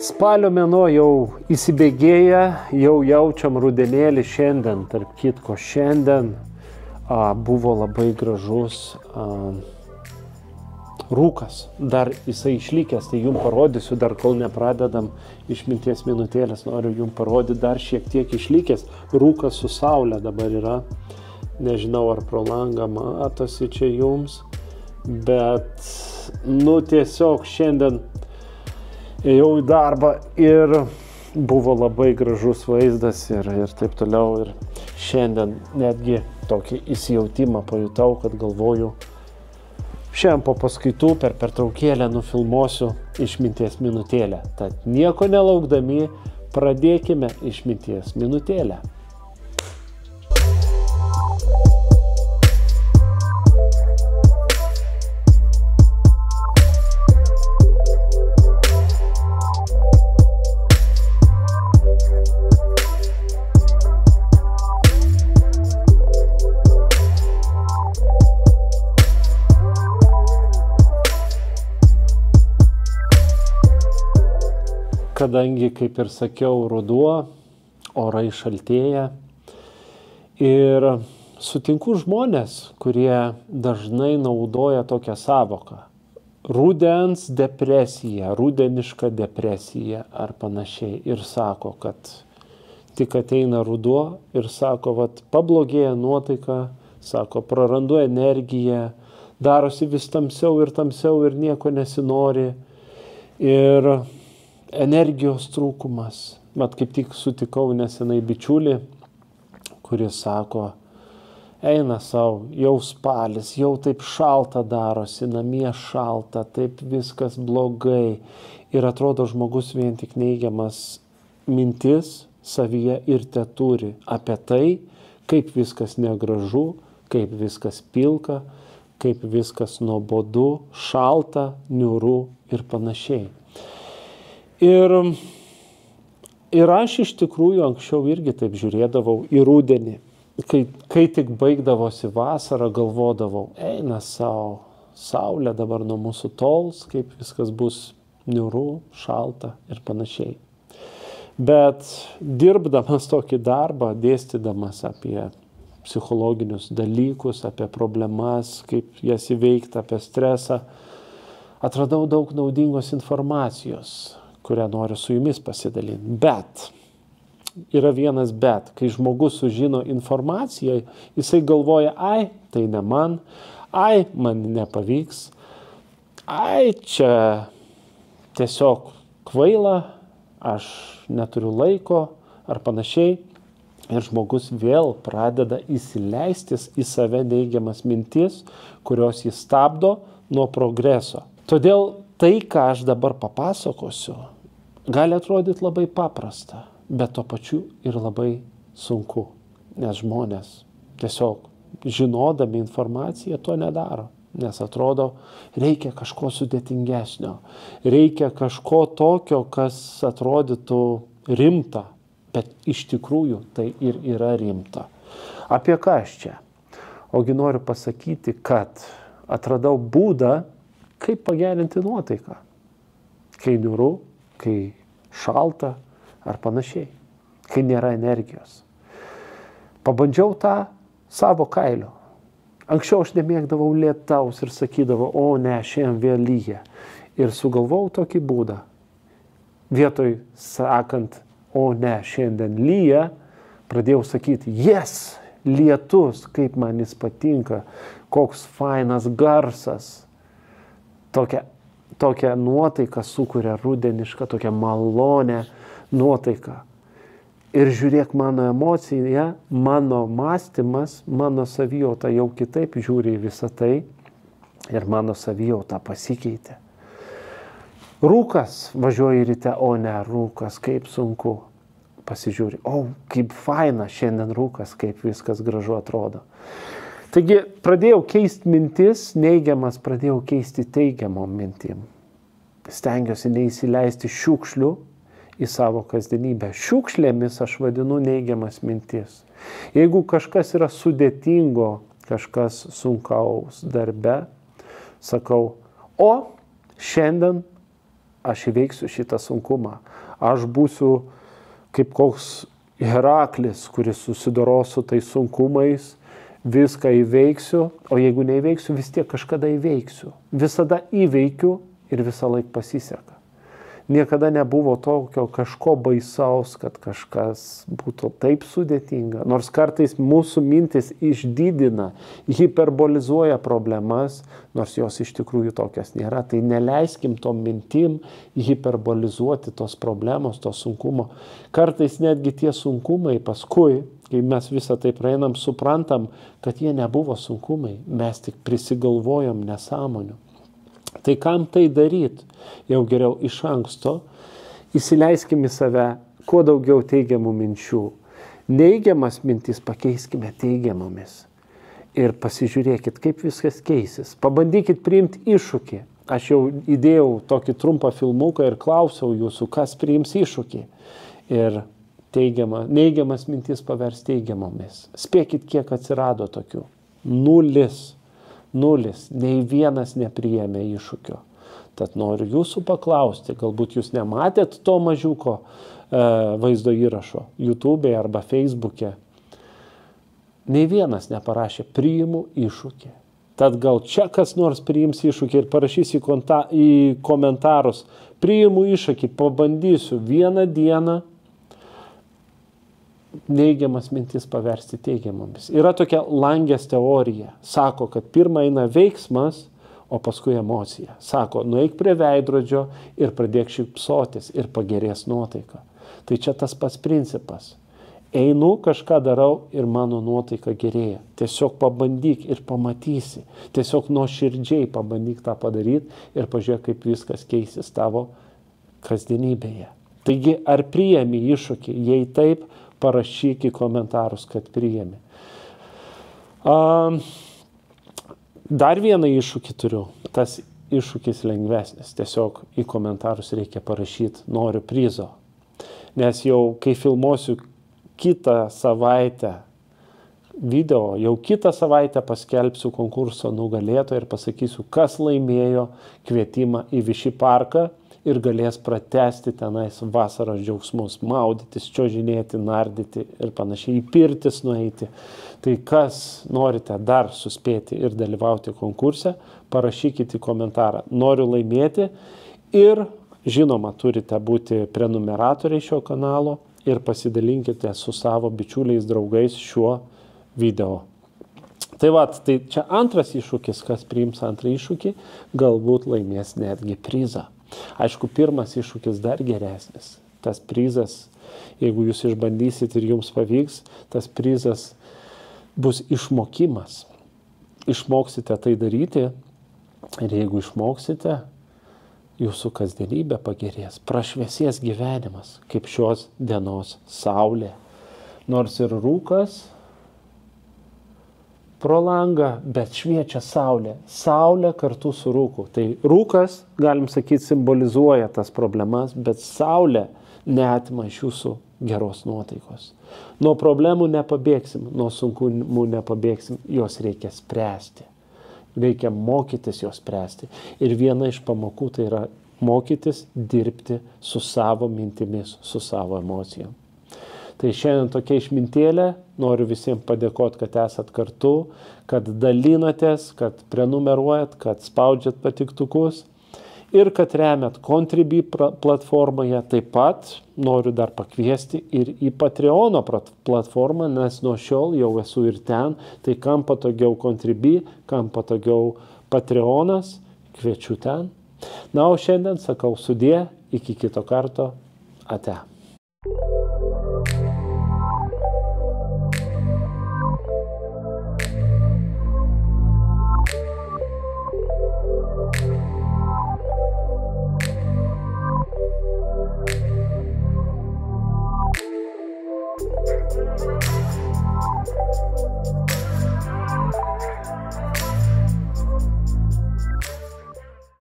Spalio mėnuo jau įsibėgėja, jau jaučiam rudenėlį šiandien, tarp kitko šiandien buvo labai gražus rūkas, dar jisai išlikęs, tai jums parodysiu, dar kol nepradedam išminties minutėlės, noriu jums parodyti, dar šiek tiek išlikęs, rūkas su saulė dabar yra, nežinau ar pro langą matosi čia jums, bet tiesiog šiandien ėjau į darbą ir buvo labai gražus vaizdas ir taip toliau. Ir šiandien netgi tokį įsijautimą pajutau, kad galvoju, šiandien po paskaitų per pertraukėlę nufilmuosiu išminties minutėlę. Tad nieko nelaukdami pradėkime išminties minutėlę. Kadangi, kaip ir sakiau, ruduo, orai šaltėja ir sutinku žmonės, kurie dažnai naudoja tokią sąvoką. Rudens depresija, rudeniška depresija ar panašiai. Ir sako, kad tik ateina ruduo ir sako, vat pablogėja nuotaika, sako, prarandu energiją, darosi vis tamsiau ir nieko nesinori. Ir energijos trūkumas. Mat kaip tik sutikau nesenai bičiulį, kuris sako, eina sau, jau spalis, jau taip šalta darosi, namie šalta, taip viskas blogai. Ir atrodo žmogus vien tik neigiamas mintis savyje ir teturi apie tai, kaip viskas negražu, kaip viskas pilka, kaip viskas nuobodu, šalta, niūru ir panašiai. Ir aš iš tikrųjų anksčiau irgi taip žiūrėdavau į rudenį. Kai tik baigdavosi vasarą, galvodavau, eina sau, saulė dabar nuo mūsų tols, kaip viskas bus niūru, šalta ir panašiai. Bet dirbdamas tokį darbą, dėstydamas apie psichologinius dalykus, apie problemas, kaip jas įveikti, apie stresą, atradau daug naudingos informacijos, kurią noriu su jumis pasidalinti. Bet, yra vienas bet, kai žmogus sužino informaciją, jisai galvoja, ai, tai ne man, ai, man nepavyks, ai, čia tiesiog kvaila, aš neturiu laiko ar panašiai. Ir žmogus vėl pradeda įsileistis į save neigiamas mintis, kurios jis stabdo nuo progreso. Todėl tai, ką aš dabar papasakosiu, gali atrodyti labai paprasta, bet tuo pačiu ir labai sunku, nes žmonės tiesiog žinodami informaciją to nedaro, nes atrodo, reikia kažko sudėtingesnio, reikia kažko tokio, kas atrodytų rimta, bet iš tikrųjų tai ir yra rimta. Apie ką aš čia? Ogi noriu pasakyti, kad atradau būdą, kaip pagerinti nuotaiką, kai niūru, kai šalta ar panašiai, kai nėra energijos. Pabandžiau tą savo kailiu. Anksčiau aš nemėgdavau lietaus ir sakydavau, o ne, šiandien vėl lyja. Ir sugalvojau tokį būdą. Vietoj sakant, o ne, šiandien lyja, pradėjau sakyti, yes, lietus, kaip man jis patinka, koks fainas garsas. Tokią nuotaiką sukuria rudenišką, tokią malonę nuotaiką. Ir žiūrėk, mano emocija, mano mąstymas, mano savijauta jau kitaip žiūri į visą tai ir mano savijauta pasikeitė. Rūkas važiuoja ryte, o ne, rūkas, kaip sunku. Pasižiūri, o, kaip faina šiandien rūkas, kaip viskas gražu atrodo. Taigi pradėjau keisti mintis, neigiamas pradėjau keisti teigiamom mintim. Stengiuosi neįsileisti šiukšlių į savo kasdienybę. Šiukšlėmis aš vadinu neigiamas mintis. Jeigu kažkas yra sudėtingo, kažkas sunkaus darbe, sakau, o šiandien aš įveiksiu šitą sunkumą. Aš būsiu kaip koks Heraklis, kuris susidoros su tais sunkumais, viską įveiksiu, o jeigu neįveiksiu, vis tiek kažkada įveiksiu. Visada įveikiu ir visą laiką pasiseka. Niekada nebuvo tokio kažko baisaus, kad kažkas būtų taip sudėtinga. Nors kartais mūsų mintis išdidina, hiperbolizuoja problemas, nors jos iš tikrųjų tokios nėra. Tai neleiskim tom mintim hiperbolizuoti tos problemos, to sunkumo. Kartais netgi tie sunkumai paskui, kai mes visą tai praeinam, suprantam, kad jie nebuvo sunkumai. Mes tik prisigalvojom nesąmonių. Tai kam tai daryti? Jau geriau iš anksto įsileiskime į save kuo daugiau teigiamų minčių. Neigiamas mintis pakeiskime teigiamomis. Ir pasižiūrėkit, kaip viskas keisis. Pabandykit priimti iššūkį. Aš jau įdėjau tokį trumpą filmuką ir klausiau jūsų, kas priims iššūkį. Ir neigiamas mintis pavers teigiamomis. Spėkit, kiek atsirado tokių. 0. Nei vienas nepriėmė iššūkio. Tad noriu jūsų paklausti, galbūt jūs nematėt to mažiuko vaizdo įrašo YouTube'e arba Facebook'e. Nei vienas neparašė, priimu iššūkį. Tad gal čia kas nors priims iššūkį ir parašys į komentarus, priimu iššūkį, pabandysiu vieną dieną neigiamas mintis paversti teigiamomis. Yra tokia langės teorija. Sako, kad pirmą eina veiksmas, o paskui emocija. Sako, nueik prie veidrodžio ir pradėk šypsotis ir pagerės nuotaika. Tai čia tas pats principas. Einu, kažką darau ir mano nuotaika gerėja. Tiesiog pabandyk ir pamatysi. Tiesiog nuoširdžiai pabandyk tą padaryti ir pažiūrėk, kaip viskas keisis tavo kasdienybėje. Taigi, ar priėmi iššūkį? Jei taip, parašyk į komentarus, kad priėmi. Dar vieną iššūkį turiu. Tas iššūkis lengvesnis. Tiesiog į komentarus reikia parašyti, noriu prizo. Nes jau, kai filmuosiu kitą savaitę video, jau kitą savaitę paskelbsiu konkurso nugalėtoją ir pasakysiu, kas laimėjo kvietimą į Vichy parką ir galės pratęsti tenais vasaros džiaugsmus, maudytis, čiuožinėti, nardyti ir panašiai, į pirtis nueiti. Tai kas norite dar suspėti ir dalyvauti konkurse, parašykite į komentarą. Noriu laimėti ir, žinoma, turite būti prenumeratoriai šio kanalo ir pasidalinkite su savo bičiuliais, draugais šiuo video. Tai čia antras iššūkis, kas priims antrą iššūkį, galbūt laimės netgi prizą. Aišku, pirmas iššūkis dar geresnis. Tas prizas, jeigu jūs išbandysit ir jums pavyks, tas prizas bus išmokimas. Išmoksite tai daryti ir jeigu išmoksite, jūsų kasdienybė pagerės. Prašviesės gyvenimas, kaip šios dienos saulė. Nors ir rūkas pro langą, bet šviečia saulė. Saulė kartu su rūku. Tai rūkas, galim sakyti, simbolizuoja tas problemas, bet saulė neatima iš jūsų geros nuotaikos. Nuo problemų nepabėgsim, nuo sunkumų nepabėgsim, jos reikia spręsti. Reikia mokytis jos spręsti. Ir viena iš pamokų tai yra mokytis dirbti su savo mintimis, su savo emocijom. Tai šiandien tokia išmintėlė, noriu visiems padėkoti, kad esat kartu, kad dalinatės, kad prenumeruojat, kad spaudžiat patiktukus ir kad remiat Contribui platformoje. Taip pat noriu dar pakviesti ir į Patreono platformą, nes nuo šiol jau esu ir ten. Tai kam patogiau Contribui, kam patogiau Patreonas, kviečiu ten. Na, o šiandien sakau sudie, iki kito karto, ate.